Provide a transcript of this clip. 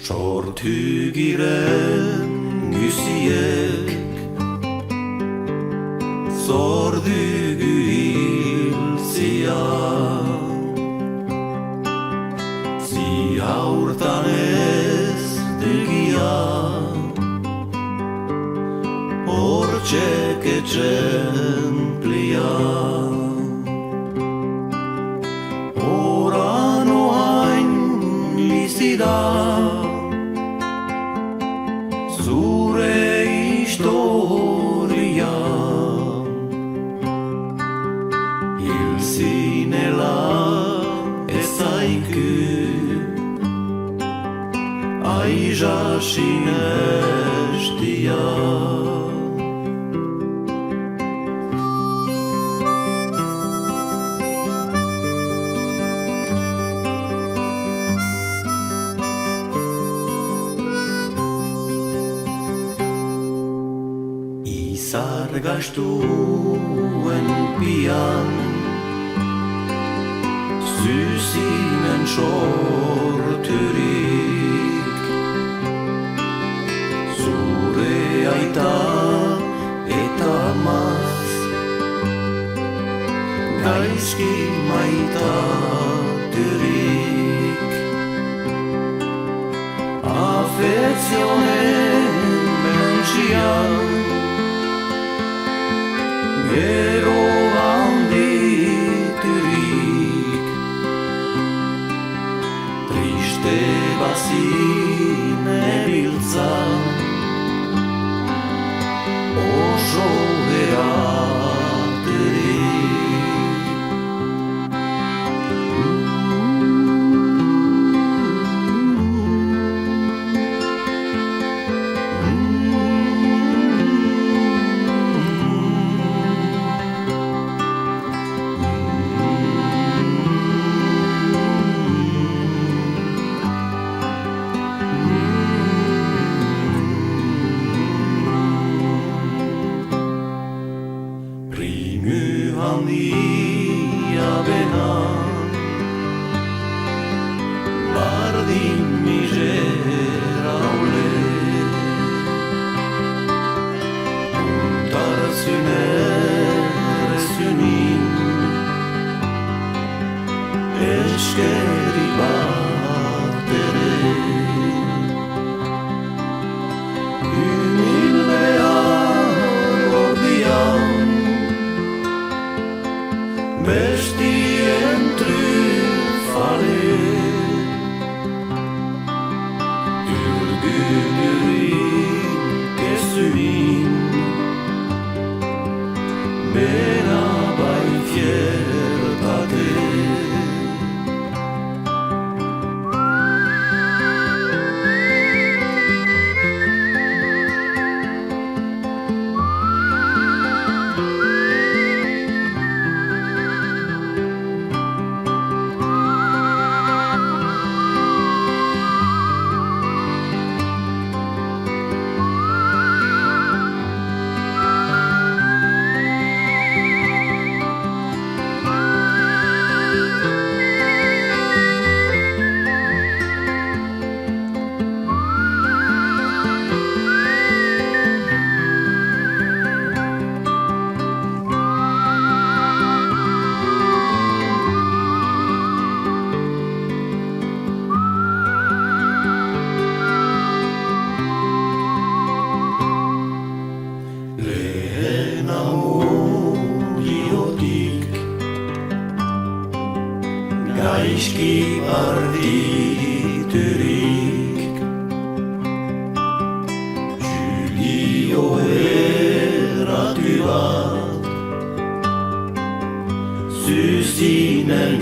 Sortugiren guziek zordugu hiltzia ziaurtan ez dugia hortxek etxen plia oran oain bizida zure historia hil zinela ezaiku aiza sinestia Zargastuen pian zuzinen sorturik zure aita eta amaz gaizki maitaturik afezionen mentsian gero handiturik triste bazine biltza oso handia bena bardin miseraule untarzunerezunin eskeri bat ere bestien trufale ürgügürin kesuin bena bai fiertate gaizki arditurik Julio erratu bat zuzinen